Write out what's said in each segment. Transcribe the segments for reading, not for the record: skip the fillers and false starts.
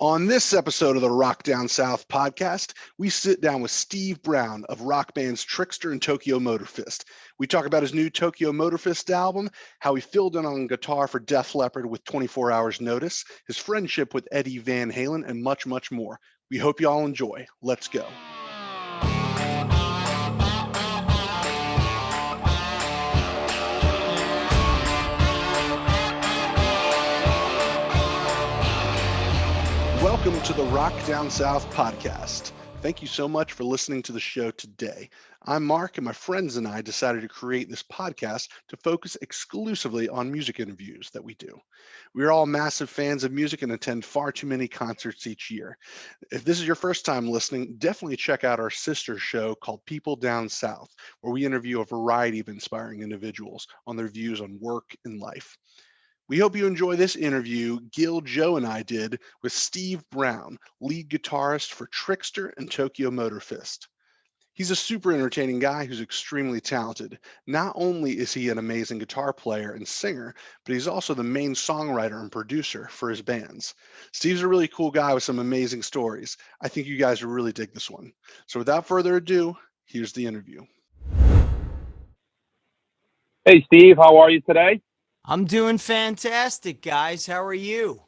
On this episode of the Rock Down South podcast, we sit down with Steve Brown of rock bands TRIXTER and Tokyo Motor Fist. We talk about his new Tokyo Motor Fist album, how he filled in on guitar for Def Leppard with 24 hours notice, his friendship with Eddie Van Halen, and much, much more. We hope you all enjoy. Let's go. Welcome to the Rock Down South podcast. Thank you so much for listening to the show today. I'm Mark, and my friends and I decided to create this podcast to focus exclusively on music interviews that we do. We're all massive fans of music and attend far too many concerts each year. If this is your first time listening, definitely check out our sister show called People Down South, where we interview a variety of inspiring individuals on their views on work and life. We hope you enjoy this interview Gil, Joe, and I did with Steve Brown, lead guitarist for TRIXTER and Tokyo Motor Fist. He's a super entertaining guy who's extremely talented. Not only is he an amazing guitar player and singer, but he's also the main songwriter and producer for his bands. Steve's a really cool guy with some amazing stories. I think you guys will really dig this one. So without further ado, here's the interview. Hey, Steve, how are you today? I'm doing fantastic, guys. How are you?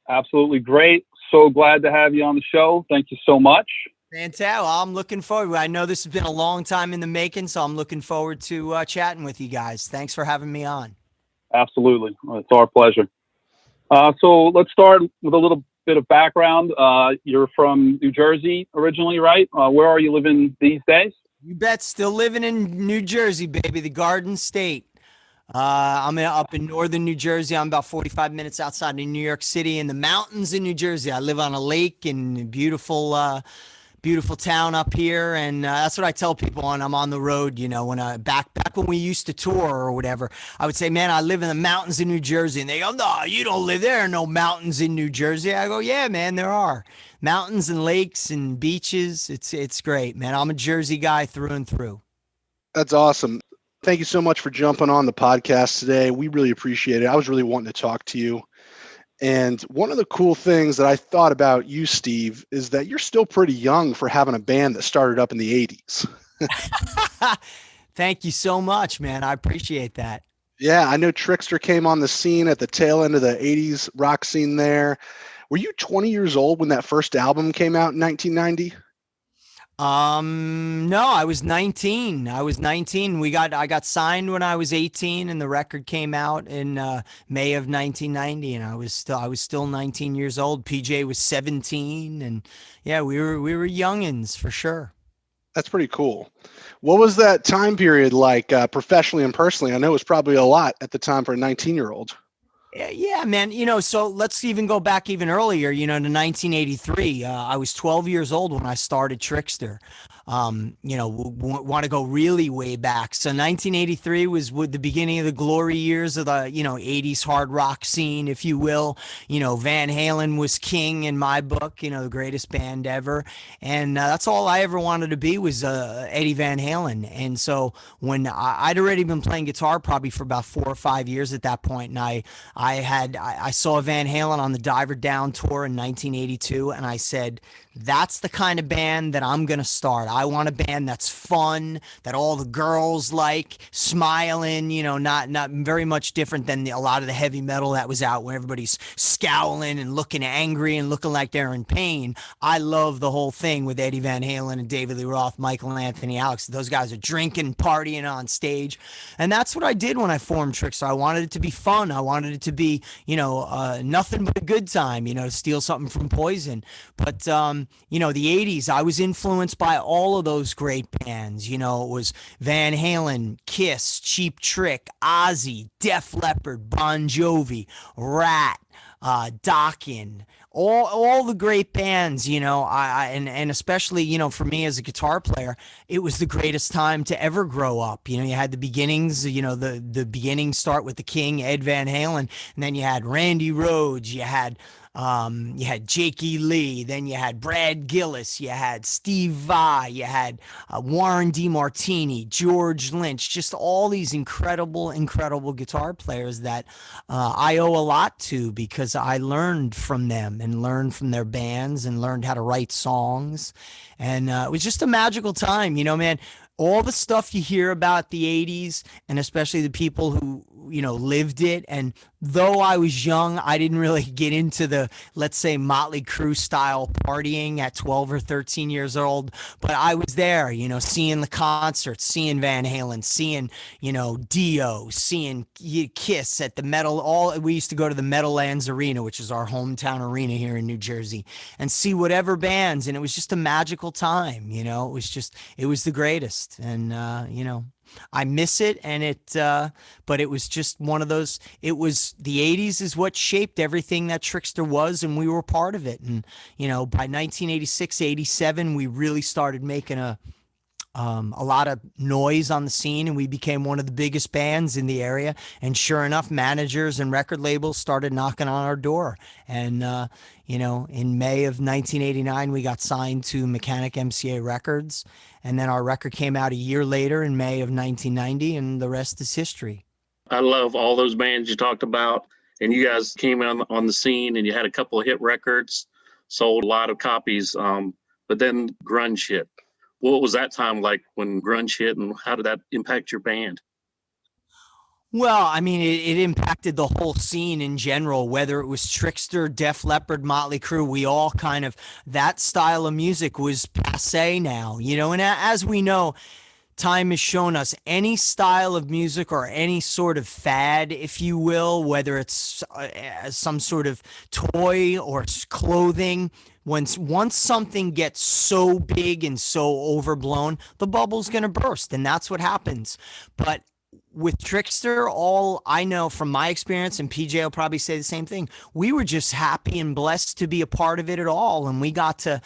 Absolutely great. So glad to have you on the show. Thank you so much. Fantastic. I'm looking forward. I know this has been a long time in the making, so I'm looking forward to chatting with you guys. Thanks for having me on. Absolutely. It's our pleasure. So let's start with a little bit of background. You're from New Jersey originally, right? Where are you living these days? You bet. Still living in New Jersey, baby, the Garden State. I'm up in northern New Jersey. I'm about 45 minutes outside of New York City in the mountains in New Jersey. I live on a lake in a beautiful town up here. And that's what I tell people when I'm on the road, you know, when back when we used to tour or whatever, I would say, man, I live in the mountains in New Jersey. And they go, no, you don't live there. No mountains in New Jersey. I go, yeah, man, there are mountains and lakes and beaches. It's great, man. I'm a Jersey guy through and through. That's awesome. Thank you so much for jumping on the podcast today. We really appreciate it. I was really wanting to talk to you. And one of the cool things that I thought about you, Steve, is that you're still pretty young for having a band that started up in the 80s. Thank you so much, man. I appreciate that. Yeah, I know TRIXTER came on the scene at the tail end of the 80s rock scene there. Were you 20 years old when that first album came out in 1990? No, I was 19. I got signed when I was 18 and the record came out in May of 1990 and I was still 19 years old. PJ was 17 and yeah, we were youngins for sure. That's pretty cool. What was that time period like professionally and personally? I know it was probably a lot at the time for a 19-year-old. Yeah, man. You know, so let's even go back even earlier, you know, to 1983. I was 12 years old when I started TRIXTER. You know, want to go really way back. So 1983 was with the beginning of the glory years of the, you know, 80s hard rock scene, if you will. You know, Van Halen was king in my book, you know, the greatest band ever. And that's all I ever wanted to be was Eddie Van Halen. And so when I'd already been playing guitar probably for about 4 or 5 years at that point, and I saw Van Halen on the Diver Down tour in 1982, and I said, that's the kind of band that I'm going to start. I want a band that's fun, that all the girls like, smiling, you know, not very much different than a lot of the heavy metal that was out where everybody's scowling and looking angry and looking like they're in pain. I love the whole thing with Eddie Van Halen and David Lee Roth, Michael Anthony, Alex. Those guys are drinking, partying on stage. And that's what I did when I formed TRIXTER. I wanted it to be fun. I wanted it to be, you know, nothing but a good time, you know, to steal something from Poison. But, you know, the 80s, I was influenced by all of those great bands. You know, it was Van Halen, Kiss, Cheap Trick, Ozzy, Def Leppard, Bon Jovi, Rat, Dokken, all the great bands, you know, and especially, you know, for me as a guitar player, it was the greatest time to ever grow up. You know, you had the beginnings, you know, the beginnings start with the king, Ed Van Halen, and then you had Randy Rhoads, you had You had Jakey Lee, then you had Brad Gillis, you had Steve Vai, you had Warren DeMartini, George Lynch, just all these incredible guitar players that I owe a lot to, because I learned from them and learned from their bands and learned how to write songs. And it was just a magical time, man. All the stuff you hear about the 80s, and especially the people who, lived it. And though I was young, I didn't really get into the, let's say, Motley Crue style partying at 12 or 13 years old. But I was there, seeing the concerts, seeing Van Halen, seeing, Dio, seeing Kiss at the we used to go to the Meadowlands Arena, which is our hometown arena here in New Jersey, and see whatever bands. And it was just a magical time, it was the greatest. And, I miss it, and but it was just one of those. It was the 80s is what shaped everything that TRIXTER was, and we were part of it. And by 1986, 87, we really started making a lot of noise on the scene, and we became one of the biggest bands in the area. And sure enough, managers and record labels started knocking on our door. And in May of 1989, we got signed to Mechanic MCA Records. And then our record came out a year later in May of 1990, and the rest is history. I love all those bands you talked about. And you guys came on the scene, and you had a couple of hit records, sold a lot of copies. But then grunge hit. What was that time like when grunge hit, and how did that impact your band? Well, I mean, it impacted the whole scene in general, whether it was TRIXTER, Def Leppard, Motley Crue. We all kind of, that style of music was passé now, and as we know, time has shown us any style of music or any sort of fad, if you will, whether it's some sort of toy or clothing, once something gets so big and so overblown, the bubble's going to burst, and that's what happens. But with TRIXTER, all I know from my experience, and PJ will probably say the same thing, we were just happy and blessed to be a part of it at all. And we got to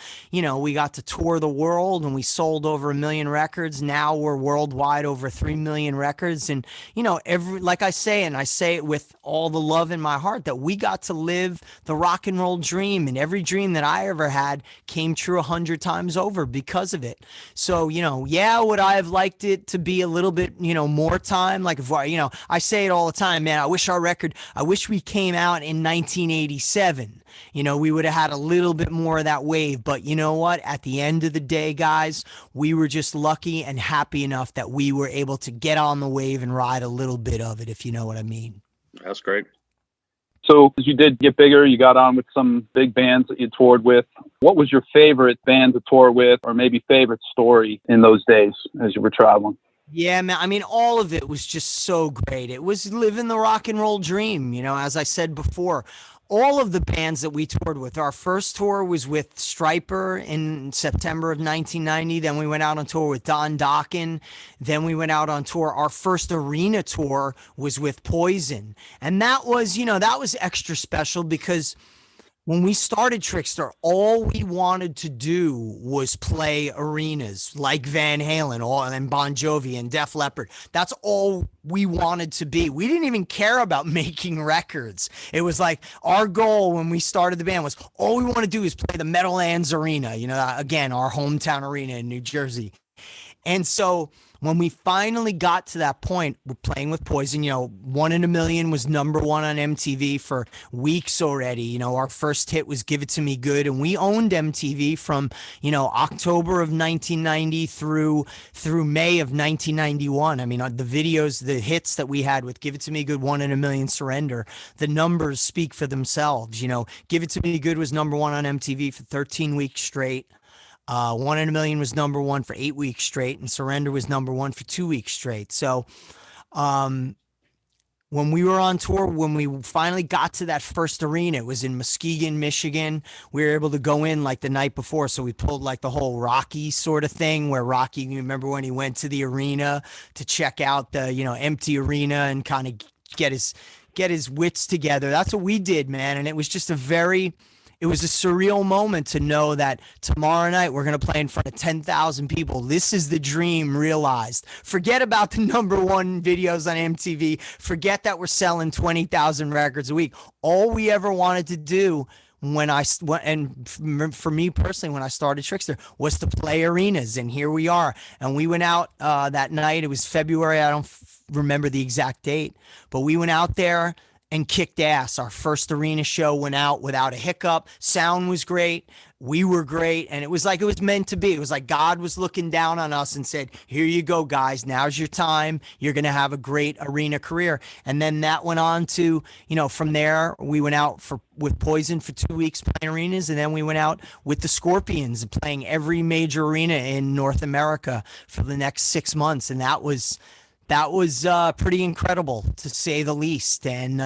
tour the world, and we sold over 1 million records. Now we're worldwide, over 3 million records. And, like I say, and I say it with all the love in my heart, that we got to live the rock and roll dream, and every dream that I ever had came true 100 times over because of it. So, would I have liked it to be a little bit, more time? Like, if I say it all the time, man, I wish we came out in 1987. We would have had a little bit more of that wave. But you know what? At the end of the day, guys, we were just lucky and happy enough that we were able to get on the wave and ride a little bit of it, if you know what I mean. That's great. So as you did get bigger, you got on with some big bands that you toured with. What was your favorite band to tour with, or maybe favorite story in those days as you were traveling? Yeah, man. I mean, all of it was just so great. It was living the rock and roll dream, as I said before. All of the bands that we toured with, our first tour was with Stryper in September of 1990. Then we went out on tour with Don Dokken. Then we went out on tour. Our first arena tour was with Poison. And that was extra special because when we started TRIXTER, all we wanted to do was play arenas like Van Halen and Bon Jovi and Def Leppard. That's all we wanted to be. We didn't even care about making records. It was like our goal when we started the band was all we want to do is play the Meadowlands Arena, again, our hometown arena in New Jersey. And so when we finally got to that point, we're playing with Poison, 1 in a Million was number 1 on MTV for weeks already. Our first hit was Give It To Me Good, and we owned MTV from, October of 1990 through May of 1991. I mean, the videos, the hits that we had with Give It To Me Good, 1 in a Million, Surrender, the numbers speak for themselves. Give It To Me Good was number 1 on MTV for 13 weeks straight. 1 in a Million was number 1 for 8 weeks straight, and Surrender was number 1 for 2 weeks straight. So when we were on tour, when we finally got to that first arena, it was in Muskegon, Michigan. We were able to go in like the night before. So we pulled like the whole Rocky sort of thing where Rocky, you remember when he went to the arena to check out the, empty arena and kind of get his wits together. That's what we did, man. And it was just it was a surreal moment to know that tomorrow night we're going to play in front of 10,000 people. This is the dream realized. Forget about the number 1 videos on MTV. Forget that we're selling 20,000 records a week. All we ever wanted to do for me personally, when I started Trickster, was to play arenas, and here we are. And we went out that night. It was February. I don't remember the exact date, but we went out there and kicked ass. Our first arena show went out without a hiccup. Sound was great. We were great. And it was like it was meant to be. It was like God was looking down on us and said, here you go, guys. Now's your time. You're going to have a great arena career. And then that went on to, from there, we went out with Poison for 2 weeks playing arenas. And then we went out with the Scorpions playing every major arena in North America for the next 6 months. And that was pretty incredible, to say the least. And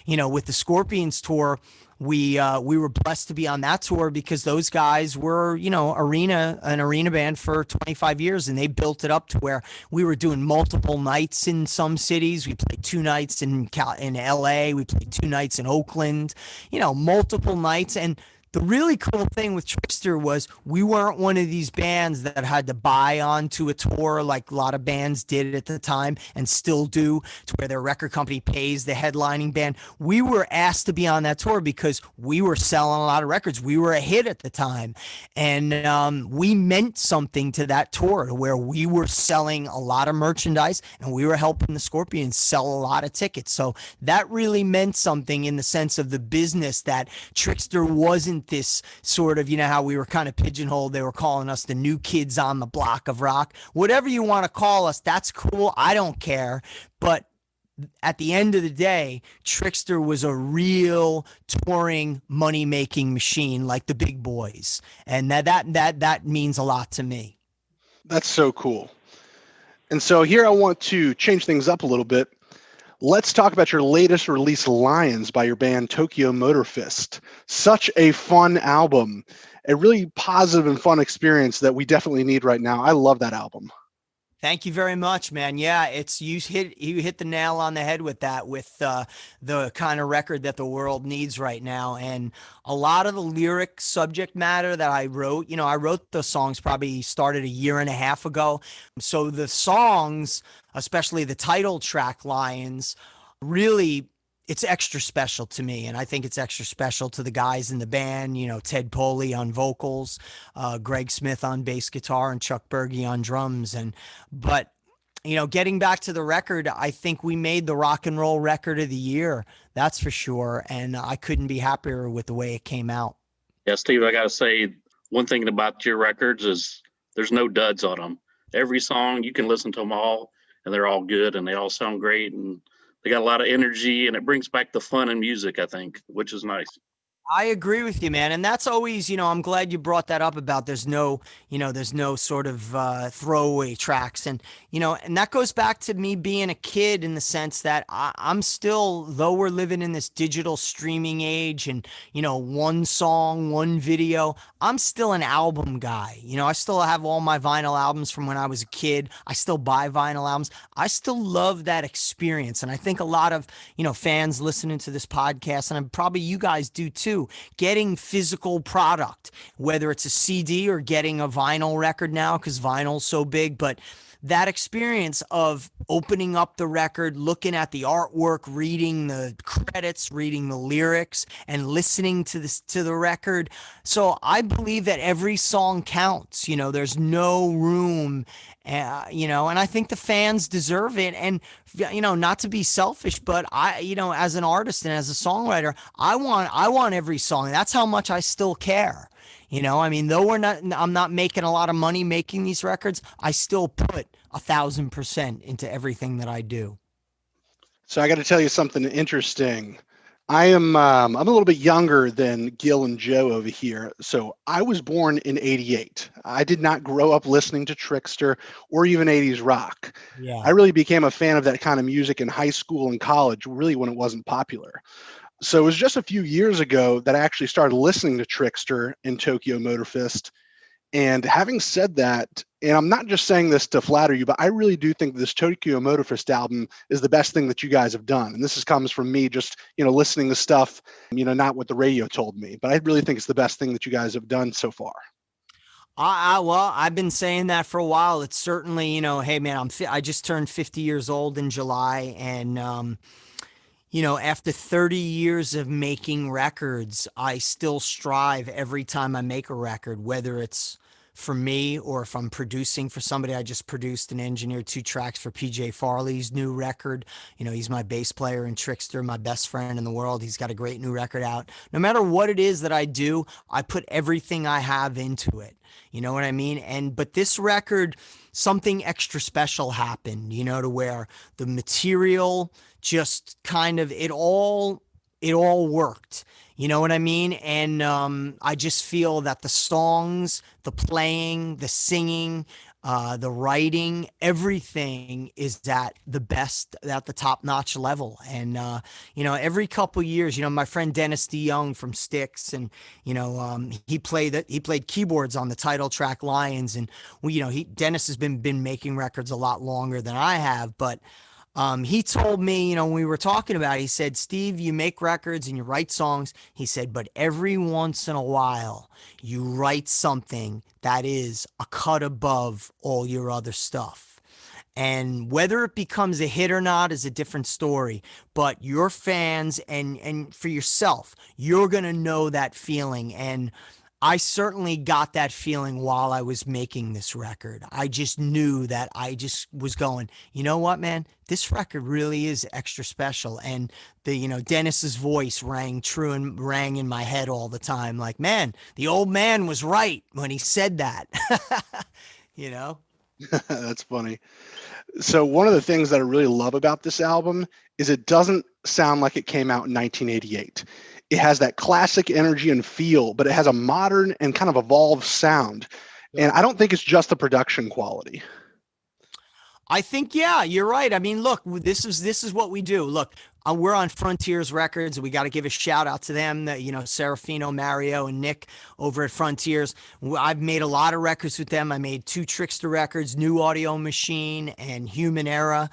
with the Scorpions tour, we were blessed to be on that tour because those guys were an arena band for 25 years, and they built it up to where we were doing multiple nights in some cities. We played 2 nights in LA, we played 2 nights in Oakland, multiple nights. And the really cool thing with Trickster was we weren't one of these bands that had to buy onto a tour like a lot of bands did at the time and still do, to where their record company pays the headlining band. We were asked to be on that tour because we were selling a lot of records. We were a hit at the time. And we meant something to that tour, to where we were selling a lot of merchandise and we were helping the Scorpions sell a lot of tickets. So that really meant something in the sense of the business, that Trickster wasn't this sort of, how we were kind of pigeonholed. They were calling us the new kids on the block of rock. Whatever you want to call us, that's cool. I don't care. But at the end of the day, Trickster was a real touring, money-making machine like the big boys. And that means a lot to me. That's so cool. And so here I want to change things up a little bit. Let's talk about your latest release, Lions, by your band Tokyo Motor Fist. Such a fun album, a really positive and fun experience that we definitely need right now. I love that album. Thank you very much, man. Yeah, you hit the nail on the head with that, with the kind of record that the world needs right now. And a lot of the lyric subject matter that I wrote, I wrote the songs probably started 1.5 years ago. So the songs, especially the title track, Lions, really, it's extra special to me. And I think it's extra special to the guys in the band, Ted Poley on vocals, Greg Smith on bass guitar, and Chuck Berge on drums. But getting back to the record, I think we made the rock and roll record of the year. That's for sure. And I couldn't be happier with the way it came out. Yeah, Steve, I got to say, one thing about your records is there's no duds on them. Every song, you can listen to them all, and they're all good, and they all sound great. And they got a lot of energy, and it brings back the fun in music, I think, which is nice. I agree with you, man. And that's always, I'm glad you brought that up about there's no sort of throwaway tracks. And, and that goes back to me being a kid, in the sense that I'm still, though we're living in this digital streaming age and, one song, one video, I'm still an album guy. I still have all my vinyl albums from when I was a kid. I still buy vinyl albums. I still love that experience. And I think a lot of, fans listening to this podcast, and probably you guys do too, getting physical product, whether it's a CD or getting a vinyl record now, because vinyl's so big. But that experience of opening up the record, looking at the artwork, reading the credits, reading the lyrics, and listening to the record. So I believe that every song counts. There's no room, and I think the fans deserve it. And, not to be selfish, but I, as an artist and as a songwriter, I want every song. That's how much I still care. Though I'm not making a lot of money making these records, I still put 1,000% into everything that I do. So I got to tell you something interesting. I'm a little bit younger than Gil and Joe over here. So I was born in '88. I did not grow up listening to Trickster or even '80s rock. Yeah. I really became a fan of that kind of music in high school and college, really when it wasn't popular. So it was just a few years ago that I actually started listening to Trickster and Tokyo Motor Fist. And having said that, and I'm not just saying this to flatter you, but I really do think this Tokyo Motor Fist album is the best thing that you guys have done. And this comes from me just, listening to stuff, not what the radio told me, but I really think it's the best thing that you guys have done so far. Well, I've been saying that for a while. It's certainly, hey man, I just turned 50 years old in July, and, you know, after 30 years of making records, I still strive every time I make a record, whether it's for me or if I'm producing for somebody. I just produced and engineered 2 tracks for PJ Farley's new record. You know, he's my bass player in TRIXTER, my best friend in the world. He's got a great new record out. No matter what it is that I do, I put everything I have into it. You know what I mean? But this record, something extra special happened, you know, to where the material just kind of it all worked. You know what I mean? And I just feel that the songs, the playing, the singing, the writing, everything is at the best, at the top notch level. And, you know, every couple years, you know, my friend Dennis DeYoung from Styx, and, you know, he played keyboards on the title track Lions. And you know, Dennis has been making records a lot longer than I have, but he told me, you know, when we were talking about it, he said, Steve, you make records and you write songs. He said, but every once in a while, you write something that is a cut above all your other stuff. And whether it becomes a hit or not is a different story. But your fans and for yourself, you're going to know that feeling. And I certainly got that feeling while I was making this record. I just knew that I just was going, you know what, man, this record really is extra special. And you know, Dennis's voice rang true and rang in my head all the time. Like, man, the old man was right when he said that, you know? That's funny. So one of the things that I really love about this album is it doesn't sound like it came out in 1988. It has that classic energy and feel, but it has a modern and kind of evolved sound. And I don't think it's just the production quality. I think, yeah, you're right. I mean, look, this is what we do. Look, we're on Frontiers Records, and we got to give a shout out to them. That, you know, Serafino, Mario, and Nick over at Frontiers. I've made a lot of records with them. I made 2 TRIXTER records, New Audio Machine and Human Era.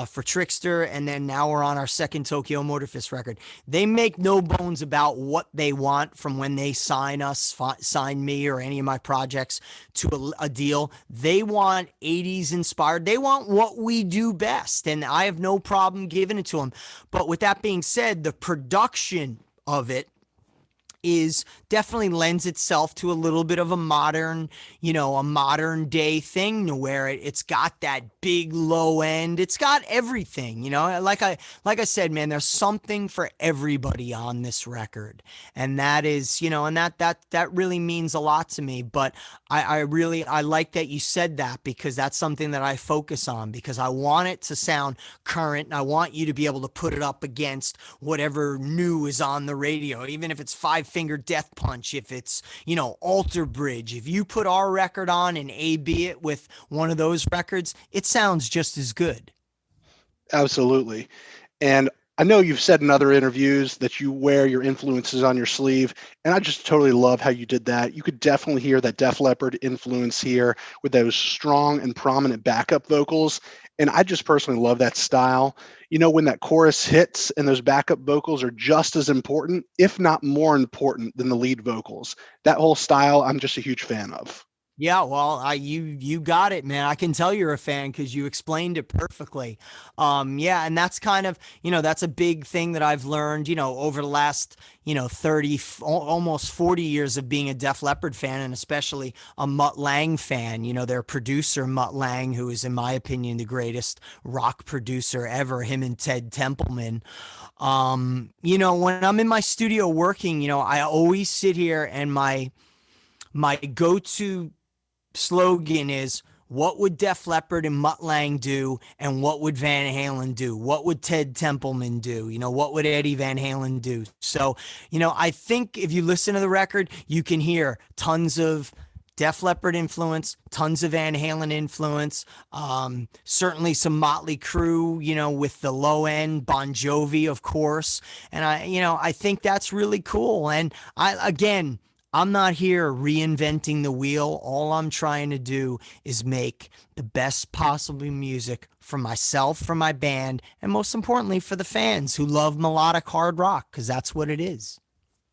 For TRIXTER, and then now we're on our second Tokyo Motor Fist record. They make no bones about what they want from when they sign me or any of my projects to a deal. They want 80s inspired. They want what we do best, and I have no problem giving it to them. But with that being said, the production of it is definitely lends itself to a little bit of a modern, you know, a modern day thing where it's got that big low end. It's got everything, you know, like I said, man, there's something for everybody on this record. And that is, you know, and that really means a lot to me. But I like that you said that, because that's something that I focus on, because I want it to sound current. And I want you to be able to put it up against whatever new is on the radio, even if it's Five Finger Death Punch, if it's, you know, Alter Bridge. If you put our record on and A/B it with one of those records, it sounds just as good. Absolutely. And I know you've said in other interviews that you wear your influences on your sleeve, and I just totally love how you did that. You could definitely hear that Def Leppard influence here with those strong and prominent backup vocals. And I just personally love that style. You know, when that chorus hits and those backup vocals are just as important, if not more important than the lead vocals. That whole style, I'm just a huge fan of. Yeah, well, you got it, man. I can tell you're a fan because you explained it perfectly. Yeah, and that's kind of, you know, that's a big thing that I've learned, you know, over the last, you know, 30, almost 40 years of being a Def Leppard fan, and especially a Mutt Lange fan. You know, their producer, Mutt Lange, who is, in my opinion, the greatest rock producer ever, him and Ted Templeman. You know, when I'm in my studio working, you know, I always sit here and my go-to slogan is, what would Def Leppard and Mutt Lange do, and what would Van Halen do? What would Ted Templeman do? You know, what would Eddie Van Halen do? So, you know, I think if you listen to the record, you can hear tons of Def Leppard influence, tons of Van Halen influence, certainly some Motley Crue, you know, with the low end, Bon Jovi, of course. And I think that's really cool. And I'm not here reinventing the wheel. All I'm trying to do is make the best possible music for myself, for my band, and most importantly for the fans who love melodic hard rock, because that's what it is.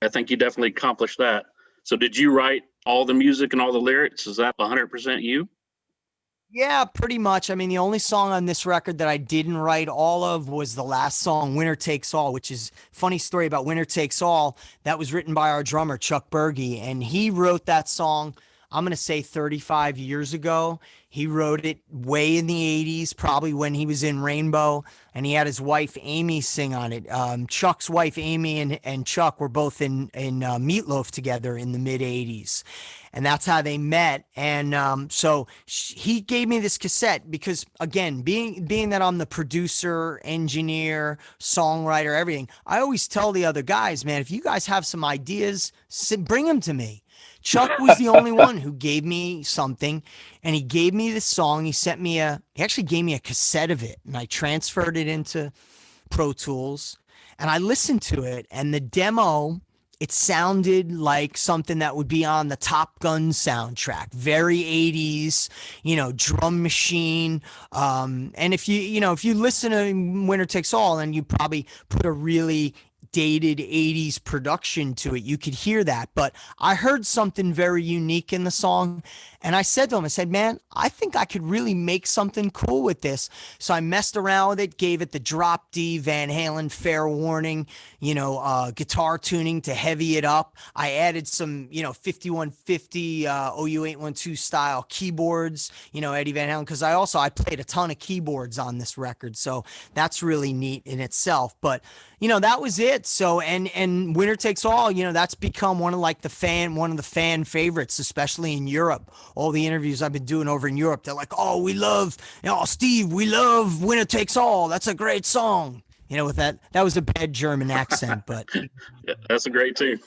I think you definitely accomplished that. So did you write all the music and all the lyrics? Is that 100% you? Yeah, pretty much. I mean, the only song on this record that I didn't write all of was the last song, Winner Takes All, which is funny story about Winner Takes All. That was written by our drummer, Chuck Berge, and he wrote that song, I'm going to say 35 years ago. He wrote it way in the 80s, probably when he was in Rainbow, and he had his wife, Amy, sing on it. Chuck's wife, Amy, and Chuck were both in Meatloaf together in the mid 80s. And that's how they met. And so he gave me this cassette because, again, being that I'm the producer, engineer, songwriter, everything, I always tell the other guys, man, if you guys have some ideas, bring them to me. Chuck was the only one who gave me something, and he gave me this song. He actually gave me a cassette of it, and I transferred it into Pro Tools, and I listened to it, and the demo, it sounded like something that would be on the Top Gun soundtrack, very 80s, drum machine. And if you listen to Winner Takes All, and you probably put a really dated 80s production to it, you could hear that. But I heard something very unique in the song, and I said to him, I said, man, I think I could really make something cool with this. So I messed around with it, gave it the drop D Van Halen Fair Warning, guitar tuning to heavy it up. I added some 5150 OU812 style keyboards, Eddie Van Halen, because I played a ton of keyboards on this record, so that's really neat in itself. But that was it. So, and Winner Takes All, that's become one of the fan favorites, especially in Europe. All the interviews I've been doing over in Europe, they're like, oh, Steve, we love Winner Takes All. That's a great song. With that was a bad German accent, but yeah, that's a great tune.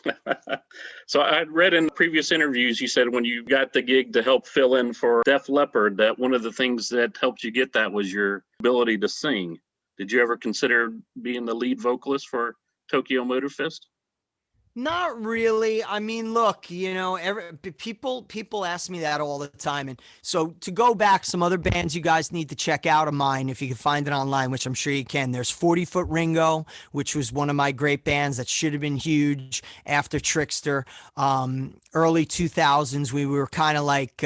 So I read in previous interviews, you said when you got the gig to help fill in for Def Leppard, that one of the things that helped you get that was your ability to sing. Did you ever consider being the lead vocalist for Tokyo Motor Fist? not really. I mean, look, people ask me that all the time. And so to go back, some other bands you guys need to check out of mine, if you can find it online, which I'm sure you can. There's 40 Foot Ringo, which was one of my great bands that should have been huge after Trickster. Early 2000s, we were kind of like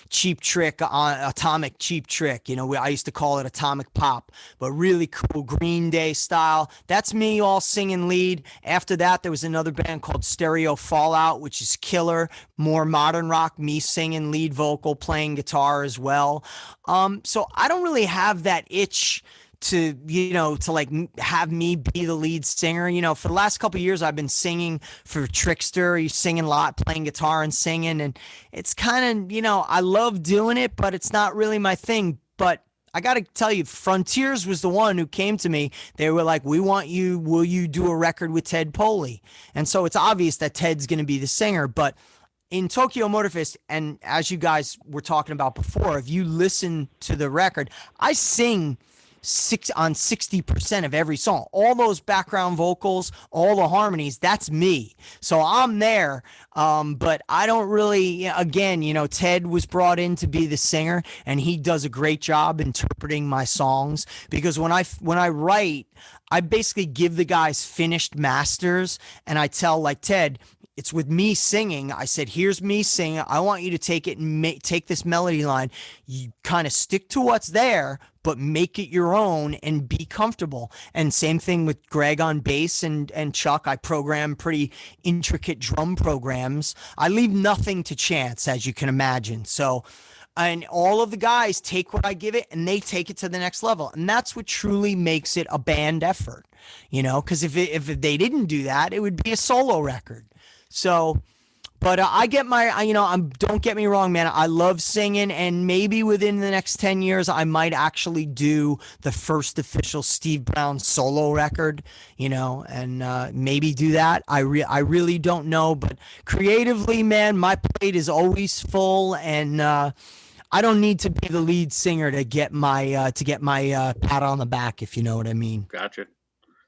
Cheap Trick, Atomic Cheap Trick. I used to call it Atomic Pop, but really cool Green Day style. That's me all singing lead. After that, there was another band called Stereo Fallout, which is killer, more modern rock, me singing lead vocal, playing guitar as well. So I don't really have that itch to have me be the lead singer. For the last couple of years, I've been singing for Trickster. He's singing a lot, playing guitar and singing, and it's kind of, I love doing it, but it's not really my thing. But I got to tell you, Frontiers was the one who came to me. They were like, we want you, will you do a record with Ted Poley? And so it's obvious that Ted's going to be the singer. But in Tokyo Motor Fist, and as you guys were talking about before, if you listen to the record, I sing on 60% of every song. All those background vocals, all the harmonies, that's me. So I'm there. But I don't really, again, Ted was brought in to be the singer, and he does a great job interpreting my songs, because when I write, I basically give the guys finished masters, and I tell, like, Ted, it's with me singing. I said, here's me singing. I want you to take it and take this melody line. You kind of stick to what's there, but make it your own and be comfortable. And same thing with Greg on bass and Chuck. I program pretty intricate drum programs. I leave nothing to chance, as you can imagine. So, and all of the guys take what I give it and they take it to the next level. And that's what truly makes it a band effort, because if they didn't do that, it would be a solo record. So, but I get don't get me wrong, man. I love singing, and maybe within the next 10 years, I might actually do the first official Steve Brown solo record, and maybe do that. I really don't know, but creatively, man, my plate is always full, and I don't need to be the lead singer to get my pat on the back, if you know what I mean. Gotcha.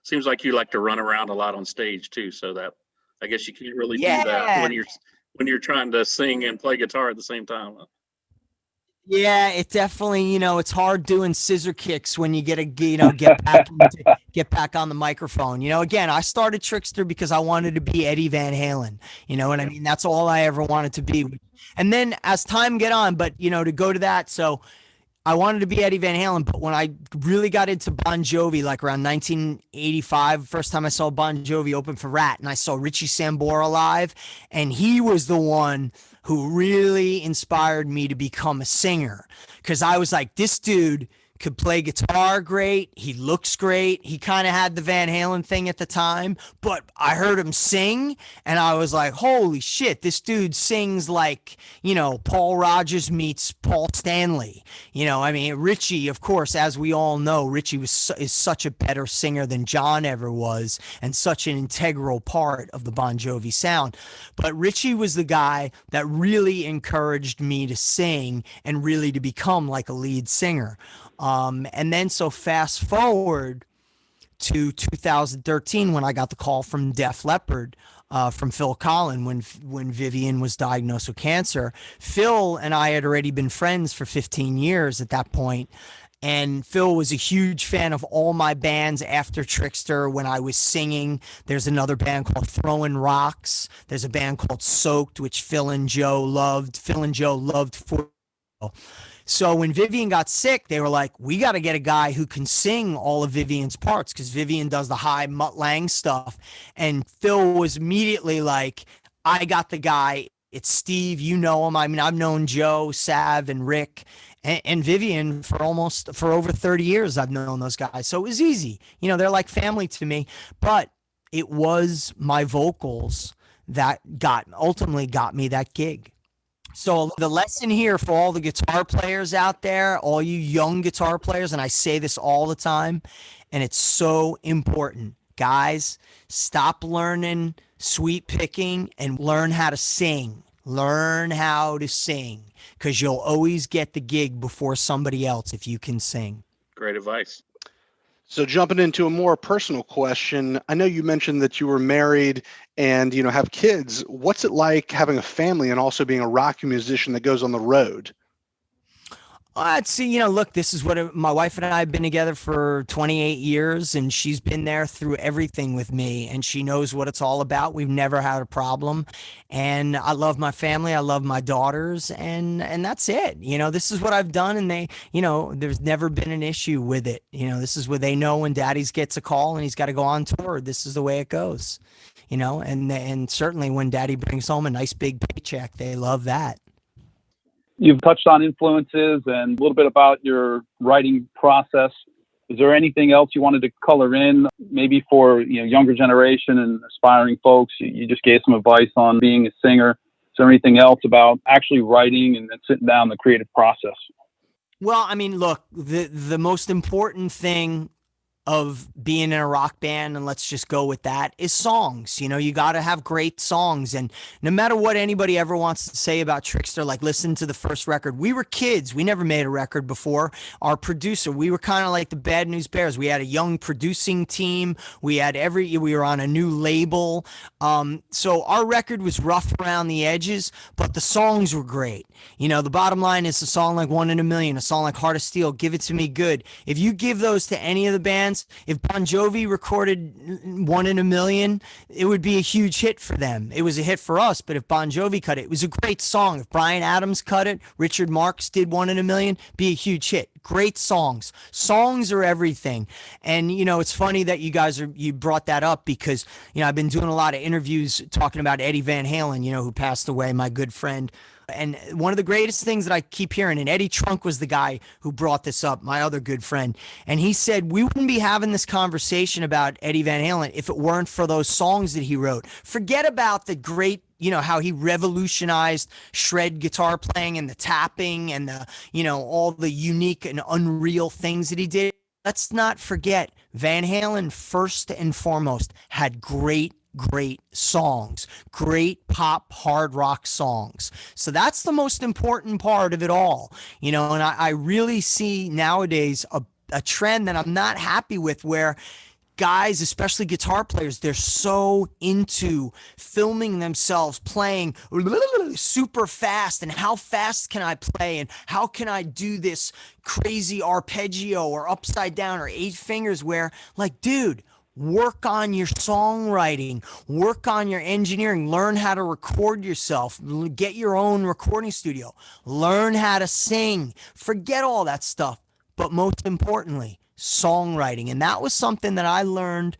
Seems like you like to run around a lot on stage too, so that I guess you can't really do that when you're trying to sing and play guitar at the same time. Yeah, it definitely, it's hard doing scissor kicks when you get back on the microphone. Again, I started Trickster because I wanted to be Eddie Van Halen. You know what I mean? That's all I ever wanted to be. And then as time get on, but to go to that, so I wanted to be Eddie Van Halen, but when I really got into Bon Jovi, like around 1985, first time I saw Bon Jovi open for Rat, and I saw Richie Sambora live, and he was the one who really inspired me to become a singer, because I was like, this dude could play guitar great. He looks great. He kind of had the Van Halen thing at the time, but I heard him sing and I was like, holy shit, this dude sings like, Paul Rogers meets Paul Stanley. I mean, Richie, of course, as we all know, Richie is such a better singer than John ever was, and such an integral part of the Bon Jovi sound. But Richie was the guy that really encouraged me to sing and really to become like a lead singer. And then so fast forward to 2013 when I got the call from Def Leppard, from Phil Collin when Vivian was diagnosed with cancer. Phil and I had already been friends for 15 years at that point. And Phil was a huge fan of all my bands after TRIXTER when I was singing. There's another band called Throwing Rocks. There's a band called Soaked, which Phil and Joe loved. Phil and Joe loved for. So when Vivian got sick, they were like, we got to get a guy who can sing all of Vivian's parts, because Vivian does the high Mutt Lange stuff. And Phil was immediately like, I got the guy. It's Steve. You know him. I mean, I've known Joe, Sav, and Rick and Vivian for over 30 years. I've known those guys. So it was easy. They're like family to me. But it was my vocals that ultimately got me that gig. So the lesson here for all the guitar players out there, all you young guitar players, and I say this all the time, and it's so important. Guys, stop learning sweet picking and learn how to sing. Learn how to sing, because you'll always get the gig before somebody else if you can sing. Great advice. So jumping into a more personal question, I know you mentioned that you were married and, have kids. What's it like having a family and also being a rock musician that goes on the road? Let's see, look, this is what my wife and I have been together for 28 years, and she's been there through everything with me, and she knows what it's all about. We've never had a problem, and I love my family. I love my daughters, and that's it. This is what I've done, and they, there's never been an issue with it. This is where they know when daddy's gets a call and he's got to go on tour. This is the way it goes, and certainly when daddy brings home a nice big paycheck, they love that. You've touched on influences and a little bit about your writing process. Is there anything else you wanted to color in, maybe for younger generation and aspiring folks? You just gave some advice on being a singer. Is there anything else about actually writing and sitting down the creative process? Well, I mean, look, the most important thing of being in a rock band, and let's just go with that, is songs. You got to have great songs. And no matter what anybody ever wants to say about TRIXTER, like listen to the first record. We were kids. We never made a record before. Our producer, we were kind of like the Bad News Bears. We had a young producing team. We were on a new label. So our record was rough around the edges, but the songs were great. The bottom line is a song like One in a Million, a song like Heart of Steel, Give It to Me Good. If you give those to any of the bands, if Bon Jovi recorded One in a Million, it would be a huge hit for them. It was a hit for us, but if Bon Jovi cut it, it was a great song. If Bryan Adams cut it, Richard Marx did One in a Million, be a huge hit. Great songs. Songs are everything. And, it's funny that you brought that up, because, I've been doing a lot of interviews talking about Eddie Van Halen, who passed away, my good friend. And one of the greatest things that I keep hearing, and Eddie Trunk was the guy who brought this up, my other good friend, and he said, we wouldn't be having this conversation about Eddie Van Halen if it weren't for those songs that he wrote. Forget about the great, how he revolutionized shred guitar playing and the tapping and the, all the unique and unreal things that he did. Let's not forget, Van Halen, first and foremost, had great songs, great pop hard rock songs. So that's the most important part of it all, and I really see nowadays a trend that I'm not happy with, where guys, especially guitar players, they're so into filming themselves playing super fast, and how fast can I play, and how can I do this crazy arpeggio or upside down or eight fingers, where, like, dude, work on your songwriting, work on your engineering, learn how to record yourself, get your own recording studio, learn how to sing, forget all that stuff. But most importantly, songwriting. And that was something that I learned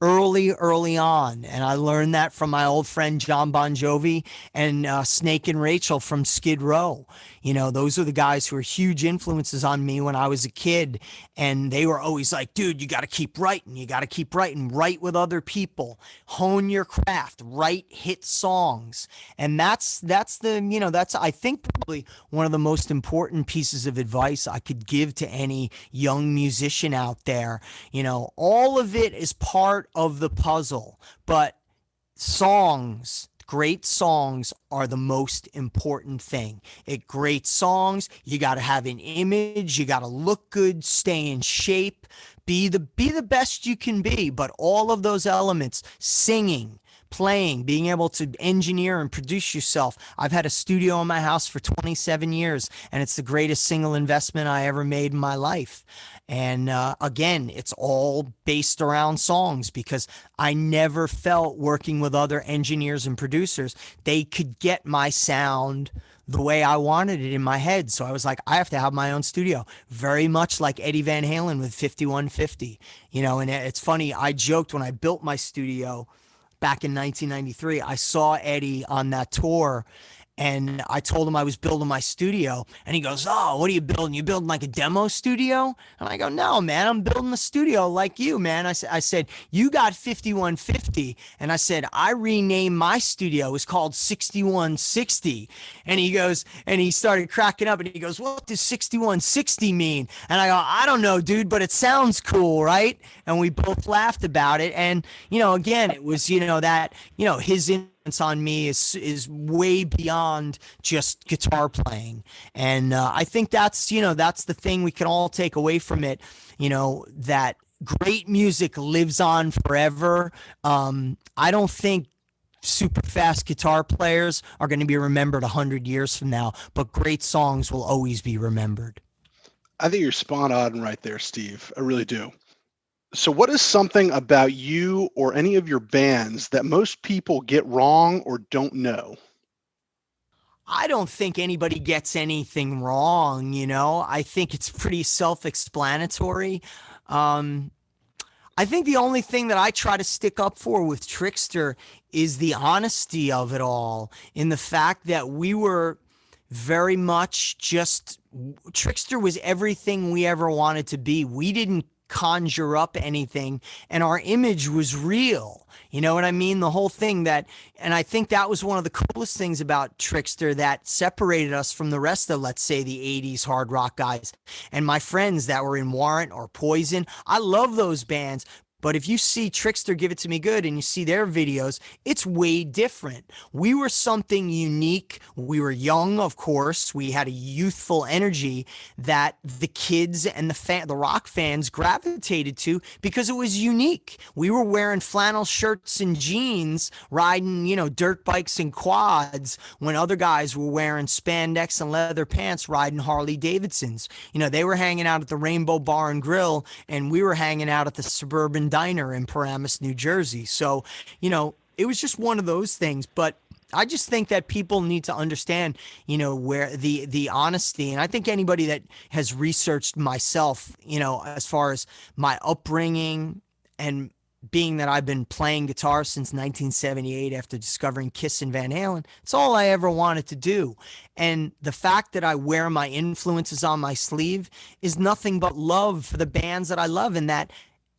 early on. And I learned that from my old friend John Bon Jovi and Snake and Rachel from Skid Row. You know, those are the guys who were huge influences on me when I was a kid. And they were always like, dude, you got to keep writing. You got to keep writing. Write with other people. Hone your craft. Write hit songs. And that's I think probably one of the most important pieces of advice I could give to any young musician out there. You know, all of it is part of the puzzle, but great songs are the most important thing. Great songs, you got to have an image, you got to look good, stay in shape, be the best you can be. But all of those elements, singing, playing, being able to engineer and produce yourself. I've had a studio in my house for 27 years, and it's the greatest single investment I ever made in my life. And again, it's all based around songs, because I never felt, working with other engineers and producers, they could get my sound the way I wanted it in my head. So I was like, I have to have my own studio, very much like Eddie Van Halen with 5150. You know, and it's funny, I joked when I built my studio back in 1993, I saw Eddie on that tour, and I told him I was building my studio, and he goes, "Oh, what are you building? You building like a demo studio?" And I go, "No, man, I'm building a studio like you, man." I said, "You got 5150, and I said, I renamed my studio. It's called 6160. And he goes, and he started cracking up, and he goes, "What does 6160 mean?" And I go, "I don't know, dude, but it sounds cool, right?" And we both laughed about it. And, you know, again, it was, you know, that, you know, his on me is way beyond just guitar playing. And I think that's, you know, that's the thing we can all take away from it, you know, that great music lives on forever. I don't think super fast guitar players are going to be remembered 100 years from now, but great songs will always be remembered. I think you're spot on right there, Steve. I really do. So what is something about you or any of your bands that most people get wrong or don't know? I don't think anybody gets anything wrong, you know. I think it's pretty self-explanatory. I think the only thing that I try to stick up for with TRIXTER is the honesty of it all, in the fact that we were very much just, TRIXTER was everything we ever wanted to be. We didn't conjure up anything, and our image was real. You know what I mean? The whole thing that, and I think that was one of the coolest things about TRIXTER that separated us from the rest of, let's say, the 80s hard rock guys. And my friends that were in Warrant or Poison, I love those bands. But if you see TRIXTER Give It To Me Good and you see their videos, it's way different. We were something unique. We were young, of course. We had a youthful energy that the kids and the rock fans gravitated to because it was unique. We were wearing flannel shirts and jeans, riding, you know, dirt bikes and quads, when other guys were wearing spandex and leather pants, riding Harley Davidsons. You know, they were hanging out at the Rainbow Bar and Grill, and we were hanging out at the Suburban Diner in Paramus, New Jersey. So, you know, it was just one of those things. But I just think that people need to understand, you know, where the honesty. And I think anybody that has researched myself, you know, as far as my upbringing, and being that I've been playing guitar since 1978 after discovering Kiss and Van Halen, it's all I ever wanted to do. And the fact that I wear my influences on my sleeve is nothing but love for the bands that I love, and that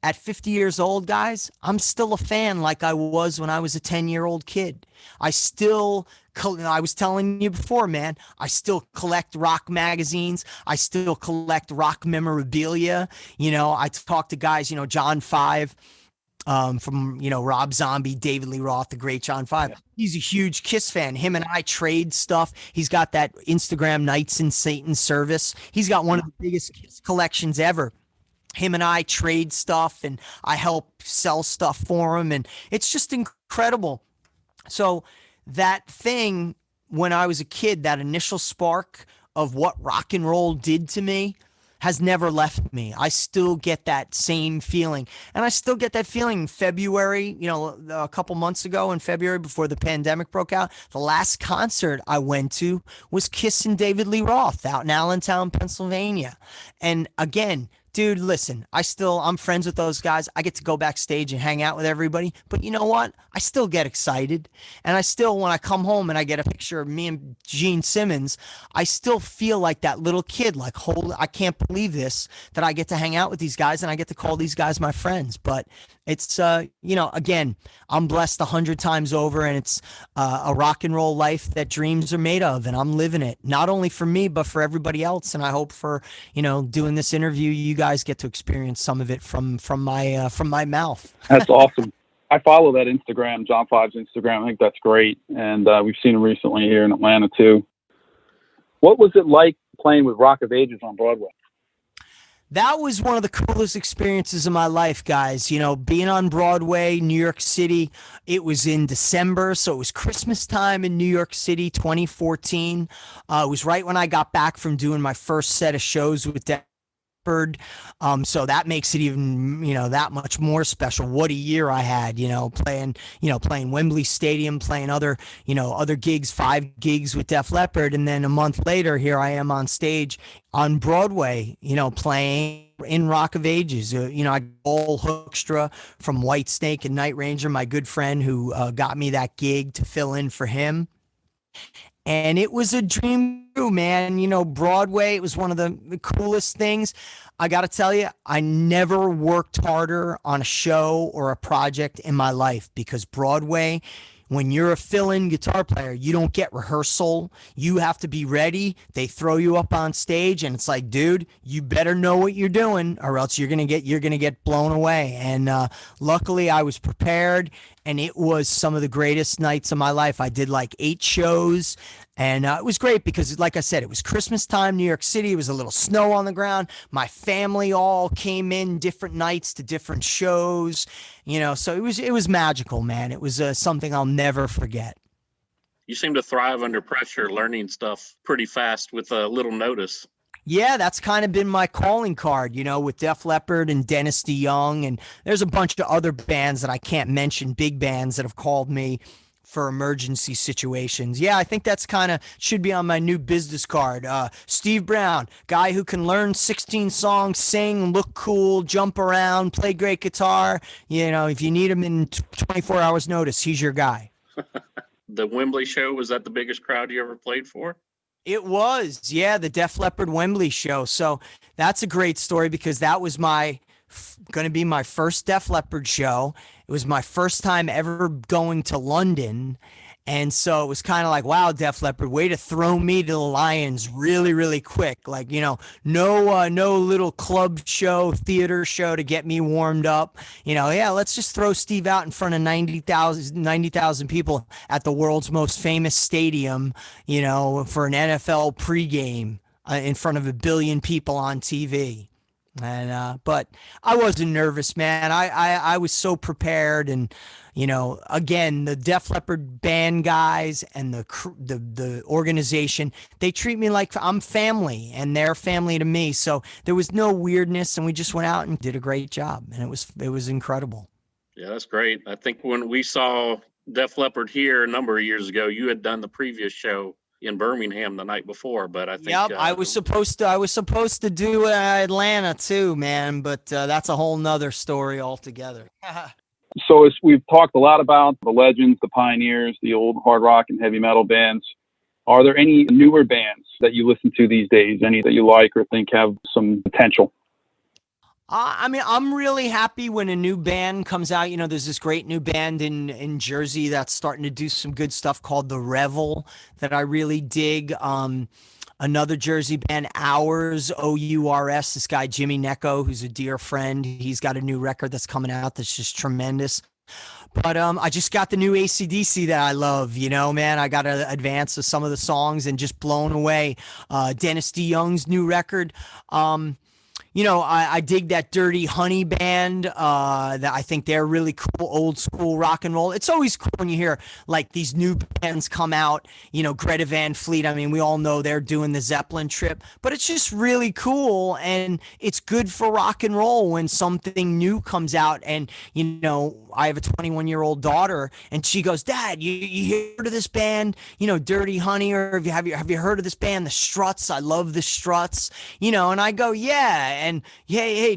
at 50 years old, guys, I'm still a fan like I was when I was a 10-year-old kid. I was telling you before, man, I still collect rock magazines. I still collect rock memorabilia. You know, I talk to guys, you know, John Five, from, you know, Rob Zombie, David Lee Roth, the great John Five. Yeah. He's a huge Kiss fan. Him and I trade stuff. He's got that Instagram Knights in Satan's Service. He's got one of the biggest Kiss collections ever. Him and I trade stuff, and I help sell stuff for him, and it's just incredible. So that thing, when I was a kid, that initial spark of what rock and roll did to me, has never left me. I still get that same feeling. And I still get that feeling in February, a couple months ago in February before the pandemic broke out. The last concert I went to was Kiss and David Lee Roth out in Allentown, Pennsylvania. And again, dude, listen, I'm friends with those guys. I get to go backstage and hang out with everybody. But you know what? I still get excited. And I still, when I come home and I get a picture of me and Gene Simmons, I still feel like that little kid, like, I can't believe this, that I get to hang out with these guys and I get to call these guys my friends. But it's, again, I'm blessed 100 times over, and it's a rock and roll life that dreams are made of, and I'm living it, not only for me, but for everybody else. And I hope for, doing this interview, you guys get to experience some of it from my mouth. That's awesome. I follow that Instagram, John Five's Instagram. I think that's great. And we've seen him recently here in Atlanta too. What was it like playing with Rock of Ages on Broadway? That was one of the coolest experiences of my life, guys. Being on Broadway, New York City, it was in December. So it was Christmas time in New York City, 2014. It was right when I got back from doing my first set of shows with Def Leppard. So that makes it even, that much more special. What a year I had, playing Wembley Stadium, playing other gigs, 5 gigs with Def Leppard. And then a month later, here I am on stage on Broadway, playing in Rock of Ages. I got Paul Hoekstra from Whitesnake and Night Ranger, my good friend who got me that gig to fill in for him. And it was a dream, man. Broadway, it was one of the coolest things. I got to tell you, I never worked harder on a show or a project in my life, because Broadway, when you're a fill-in guitar player, you don't get rehearsal. You have to be ready. They throw you up on stage, and it's like, dude, you better know what you're doing, or else you're gonna get blown away. And luckily, I was prepared, and it was some of the greatest nights of my life. I did like 8 shows. And it was great because, like I said, it was Christmas time, New York City. It was a little snow on the ground. My family all came in different nights to different shows, so it was magical, man. It was something I'll never forget. You seem to thrive under pressure, learning stuff pretty fast with a little notice. Yeah, that's kind of been my calling card, with Def Leppard and Dennis DeYoung. And there's a bunch of other bands that I can't mention, big bands that have called me for emergency situations. Yeah, I think that's should be on my new business card. Steve Brown, guy who can learn 16 songs, sing, look cool, jump around, play great guitar. If you need him in 24 hours notice, he's your guy. The Wembley show, was that the biggest crowd you ever played for? It was, yeah, the Def Leppard Wembley show. So that's a great story, because that was going to be my first Def Leppard show. It was my first time ever going to London. And so it was kind of like, wow, Def Leppard, way to throw me to the lions really, really quick. Like, no little club show, theater show to get me warmed up. Let's just throw Steve out in front of 90,000 people at the world's most famous stadium, for an NFL pregame in front of 1 billion people on TV. And but I wasn't nervous, man. I was so prepared, and again, the Def Leppard band guys and the organization, they treat me like I'm family, and they're family to me. So there was no weirdness, and we just went out and did a great job, and it was incredible. Yeah, that's great. I think when we saw Def Leppard here a number of years ago, you had done the previous show in Birmingham the night before, but I think I was supposed to do Atlanta too, man, but that's a whole nother story altogether. So as we've talked a lot about the legends, the pioneers, the old hard rock and heavy metal bands, are there any newer bands that you listen to these days, any that you like or think have some potential? I'm really happy when a new band comes out. There's this great new band in Jersey that's starting to do some good stuff called The Revel that I really dig. Another Jersey band, Ours, O-U-R-S, this guy, Jimmy Necco, who's a dear friend. He's got a new record that's coming out that's just tremendous. But I just got the new AC/DC that I love, man. I got an advance of some of the songs and just blown away. Dennis DeYoung's new record. I dig that Dirty Honey band. That I think they're really cool, old school rock and roll. It's always cool when you hear like these new bands come out. Greta Van Fleet. I mean, we all know they're doing the Zeppelin trip, but it's just really cool, and it's good for rock and roll when something new comes out. And I have a 21-year-old daughter, and she goes, "Dad, you heard of this band? Dirty Honey, or have you heard of this band, The Struts? I love The Struts." And I go, "Yeah." And hey,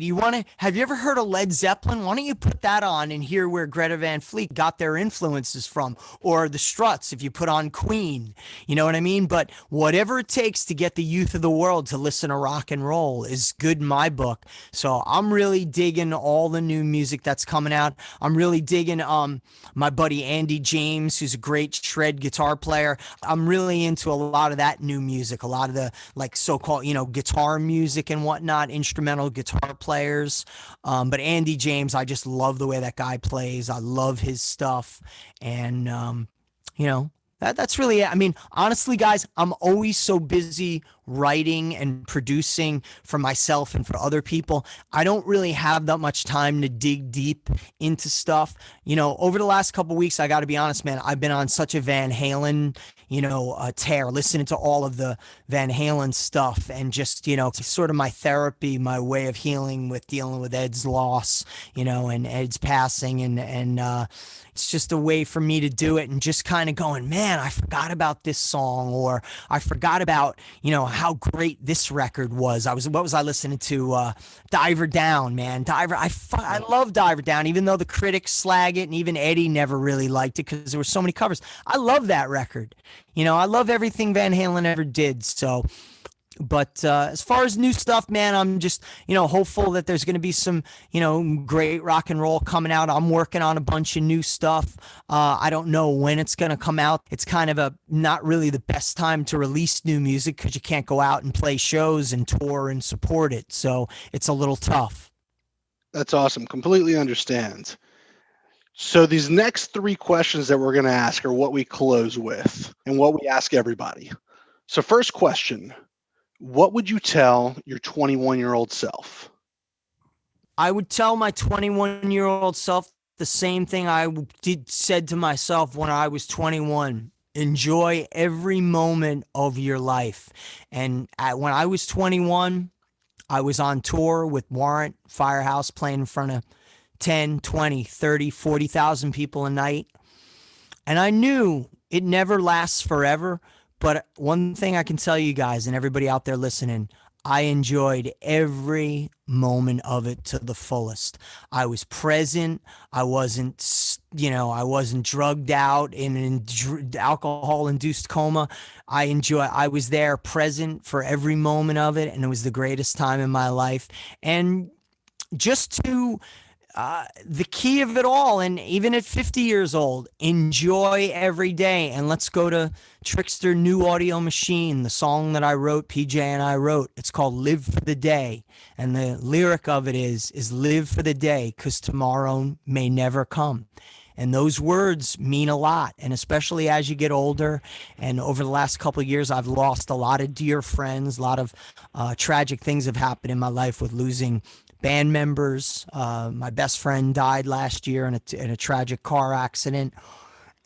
have you ever heard of Led Zeppelin? Why don't you put that on and hear where Greta Van Fleet got their influences from? Or the Struts, if you put on Queen, you know what I mean? But whatever it takes to get the youth of the world to listen to rock and roll is good in my book. So I'm really digging all the new music that's coming out. I'm really digging my buddy Andy James, who's a great shred guitar player. I'm really into a lot of that new music, a lot of the like so-called, guitar music and whatnot, instrumental guitar players. But Andy James, I just love the way that guy plays. I love his stuff. And, that's really it. I mean, honestly, guys, I'm always so busy writing and producing for myself and for other people. I don't really have that much time to dig deep into stuff. Over the last couple of weeks, I got to be honest, man, I've been on such a Van Halen, tear, listening to all of the Van Halen stuff, and just, it's sort of my therapy, my way of healing with dealing with Ed's loss, and Ed's passing, and it's just a way for me to do it, and just kind of going, man, I forgot about this song, or I forgot about, how great this record was. What was I listening to? Diver Down, man. I love Diver Down, even though the critics slag it, and even Eddie never really liked it because there were so many covers. I love that record. I love everything Van Halen ever did. So, but as far as new stuff, man, I'm just, hopeful that there's going to be some, great rock and roll coming out. I'm working on a bunch of new stuff. I don't know when it's going to come out. It's kind of not really the best time to release new music because you can't go out and play shows and tour and support it. So it's a little tough. That's awesome. Completely understand. So these next 3 questions that we're going to ask are what we close with and what we ask everybody. So first question, what would you tell your 21-year-old self? I would tell my 21-year-old self the same thing I said to myself when I was 21. Enjoy every moment of your life. And when I was 21, I was on tour with Warrant Firehouse, playing in front of 10, 20, 30, 40,000 people a night. And I knew it never lasts forever. But one thing I can tell you guys and everybody out there listening, I enjoyed every moment of it to the fullest. I was present. I wasn't drugged out in an alcohol-induced coma. I was there present for every moment of it, and it was the greatest time in my life. And just to the key of it all, and even at 50 years old, enjoy every day. And let's go to TRIXTER New Audio Machine, the song that I wrote, PJ and I wrote. It's called Live for the Day. And the lyric of it is live for the day, because tomorrow may never come. And those words mean a lot, and especially as you get older. And over the last couple of years, I've lost a lot of dear friends. A lot of tragic things have happened in my life with losing band members. My best friend died last year in a tragic car accident.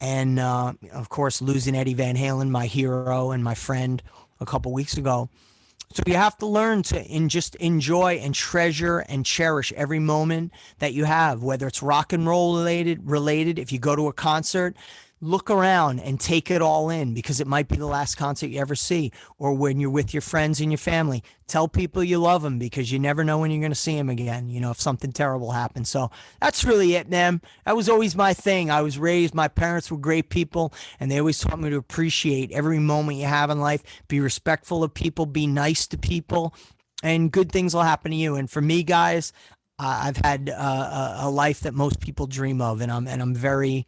And, of course, losing Eddie Van Halen, my hero and my friend, a couple weeks ago. So you have to learn to just enjoy and treasure and cherish every moment that you have, whether it's rock and roll related. If you go to a concert, look around and take it all in, because it might be the last concert you ever see. Or when you're with your friends and your family, tell people you love them, because you never know when you're going to see them again, if something terrible happens. So that's really it, man. That was always my thing. I was raised, my parents were great people, and they always taught me to appreciate every moment you have in life. Be respectful of people, be nice to people, and good things will happen to you. And for me, guys, I've had a life that most people dream of, and I'm very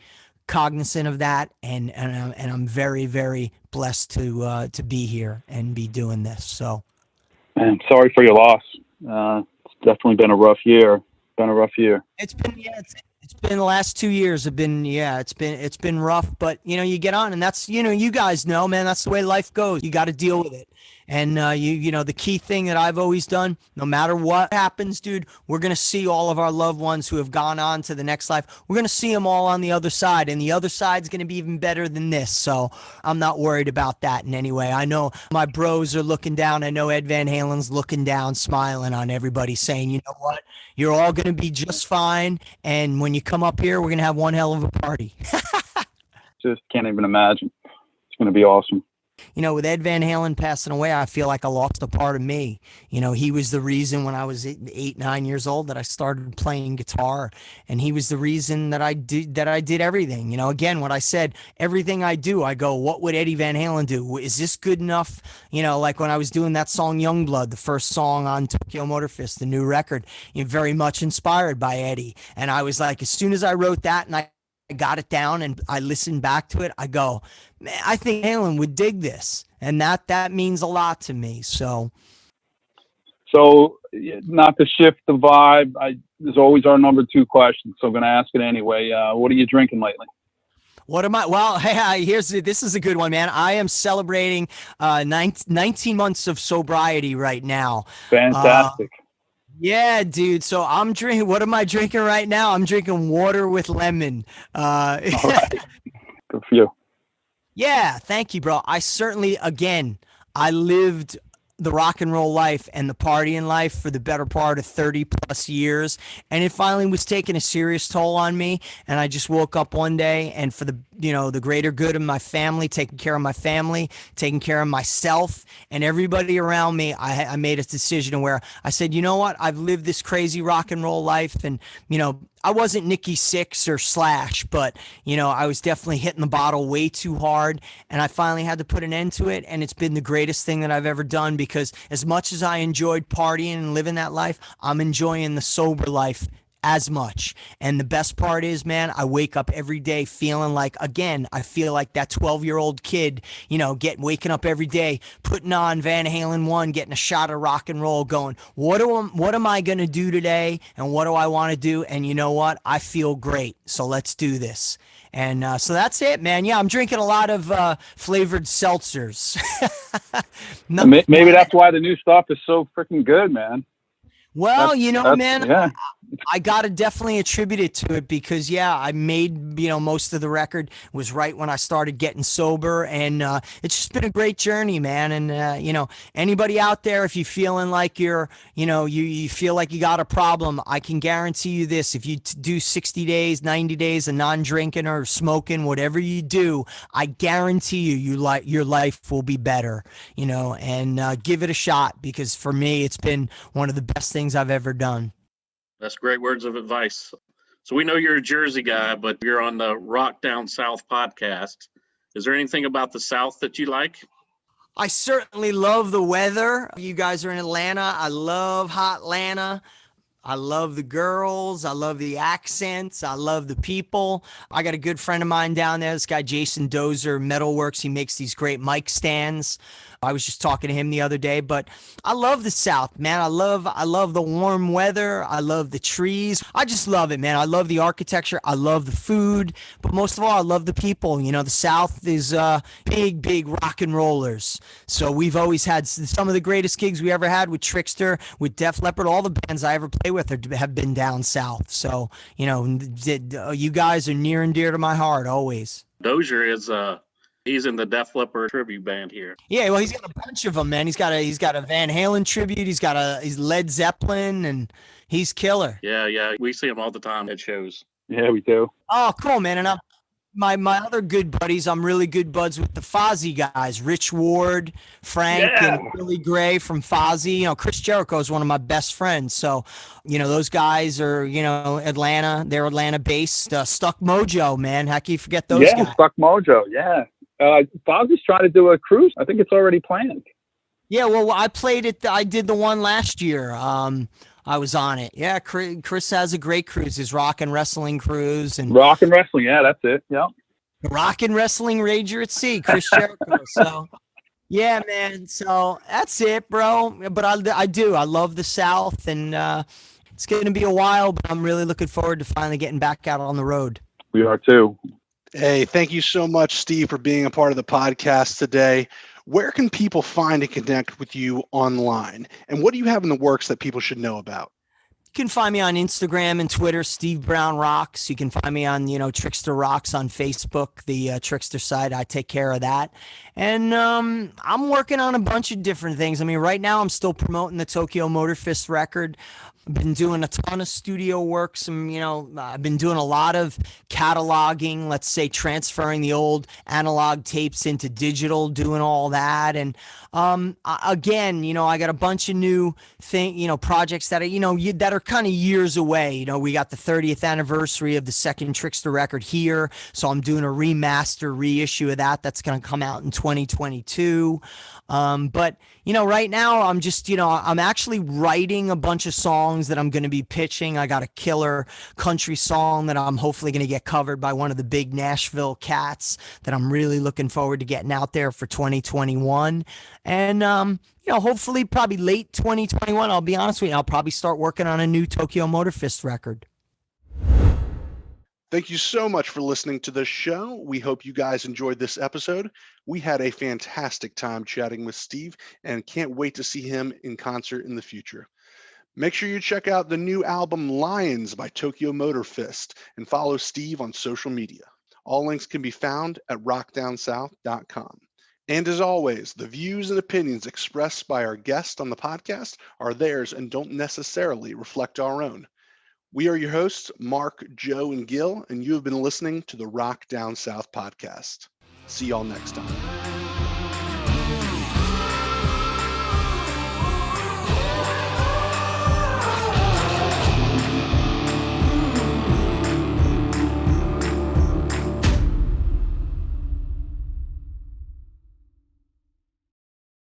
cognizant of that, and I'm very, very blessed to be here and be doing this. So, man, sorry for your loss. It's definitely been a rough year. It's It's been the last 2 years have been, yeah, it's been rough, but you get on, and that's, you guys know, man, that's the way life goes. You got to deal with it. And the key thing that I've always done, no matter what happens, dude, we're going to see all of our loved ones who have gone on to the next life. We're going to see them all on the other side, and the other side's going to be even better than this. So I'm not worried about that in any way. I know my bros are looking down. I know Ed Van Halen's looking down, smiling on everybody, saying, you know what, you're all going to be just fine. And when you come up here, we're going to have one hell of a party. Just can't even imagine. It's going to be awesome. With Ed Van Halen passing away, I feel like I lost a part of me. He was the reason when I was 9 years old that I started playing guitar, and he was the reason that I did everything. Again, what I said, everything I do, I go, what would Eddie Van Halen do? Is this good enough? Like when I was doing that song Youngblood, the first song on Tokyo Motor Fist, the new record, very much inspired by Eddie. And I was like, as soon as I wrote that and I got it down and I listened back to it, I go, man, I think Halen would dig this. And that means a lot to me. So not to shift the vibe, there's always our number 2 question. So I'm going to ask it anyway. What are you drinking lately? What am I? Well, hey, this is a good one, man. I am celebrating 19 months of sobriety right now. Fantastic. Yeah, dude. So I'm drinking. What am I drinking right now? I'm drinking water with lemon. All right. Good for you. Yeah, thank you, bro. I certainly, again, I lived the rock and roll life and the partying life for the better part of 30 plus years. And it finally was taking a serious toll on me. And I just woke up one day, and for the greater good of my family, taking care of my family, taking care of myself and everybody around me, I made a decision where I said, you know what? I've lived this crazy rock and roll life, and, I wasn't Nikki Sixx or Slash, but, I was definitely hitting the bottle way too hard, and I finally had to put an end to it. And it's been the greatest thing that I've ever done, because as much as I enjoyed partying and living that life, I'm enjoying the sober life as much. And the best part is, man, I wake up every day feeling like, again, I feel like that 12-year-old kid, waking up every day, putting on Van Halen 1, getting a shot of rock and roll, going, what am I going to do today? And what do I want to do? And you know what? I feel great. So let's do this. And so that's it, man. Yeah, I'm drinking a lot of flavored seltzers. Maybe that's why the new stuff is so freaking good, man. Well, man, yeah. I got to definitely attribute it to it, because, yeah, I made, most of the record was right when I started getting sober, and it's just been a great journey, man. And, anybody out there, if you're feeling like you're, you feel like you got a problem, I can guarantee you this: if you do 60 days, 90 days of non-drinking or smoking, whatever you do, I guarantee your life will be better, and give it a shot, because for me, it's been one of the best things I've ever done. That's great words of advice. So we know you're a Jersey guy, but you're on the Rock Down South podcast. Is there anything about the South that you like? I certainly love the weather. You guys are in Atlanta. I love hot Atlanta. I love the girls. I love the accents. I love the people. I got a good friend of mine down there, this guy Jason Dozer, Metalworks. He makes these great mic stands. I was just talking to him the other day, but I love the South, man. I love the warm weather. I love the trees. I just love it, man. I love the architecture. I love the food, but most of all, I love the people. The South is big rock and rollers. So we've always had some of the greatest gigs we ever had with TRIXTER, with Def Leppard. All the bands I ever play with have been down South. So, you guys are near and dear to my heart always. Dozier is he's in the Def Leppard tribute band here. Yeah, well, he's got a bunch of them, man. He's got a Van Halen tribute. He's Led Zeppelin, and he's killer. Yeah. We see him all the time at shows. Yeah, we do. Oh, cool, man. And my other good buddies, I'm really good buds with the Fozzy guys, Rich Ward, Frank, and Billy Gray from Fozzy. Chris Jericho is one of my best friends. So, those guys are, Atlanta. They're Atlanta based. Stuck Mojo, man. How can you forget those guys? Yeah, Stuck Mojo. Yeah. Fozzy's trying to do a cruise. I think it's already planned. Yeah, well, I played it. I did the one last year. I was on it. Yeah, Chris has a great cruise. His rock and wrestling cruise. And rock and wrestling, yeah, that's it. Yeah. Rock and wrestling Rager at Sea, Chris Jericho. So, yeah, man. So that's it, bro. But I do. I love the South, and it's going to be a while, but I'm really looking forward to finally getting back out on the road. We are too. Hey, thank you so much, Steve, for being a part of the podcast today. Where can people find and connect with you online? And what do you have in the works that people should know about? You can find me on Instagram and Twitter, Steve Brown Rocks. You can find me on, TRIXTER Rocks on Facebook, the TRIXTER site. I take care of that. And I'm working on a bunch of different things. I mean, right now I'm still promoting the Tokyo Motor Fist record. I've been doing a ton of studio work. I've been doing a lot of cataloging, let's say transferring the old analog tapes into digital, doing all that. And again, I got a bunch of new projects that are, that are kind of years away. We got the 30th anniversary of the second TRIXTER record here. So I'm doing a remaster reissue of that. That's going to come out in 2022. But right now I'm just, I'm actually writing a bunch of songs that I'm going to be pitching. I got a killer country song that I'm hopefully going to get covered by one of the big Nashville cats that I'm really looking forward to getting out there for 2021. And, hopefully probably late 2021, I'll be honest with you, I'll probably start working on a new Tokyo Motor Fist record. Thank you so much for listening to the show. We hope you guys enjoyed this episode. We had a fantastic time chatting with Steve and can't wait to see him in concert in the future. Make sure you check out the new album Lions by Tokyo Motor Fist and follow Steve on social media. All links can be found at rockdownsouth.com. And as always, the views and opinions expressed by our guests on the podcast are theirs and don't necessarily reflect our own. We are your hosts, Mark, Joe, and Gil, and you have been listening to the Rock Down South podcast. See y'all next time.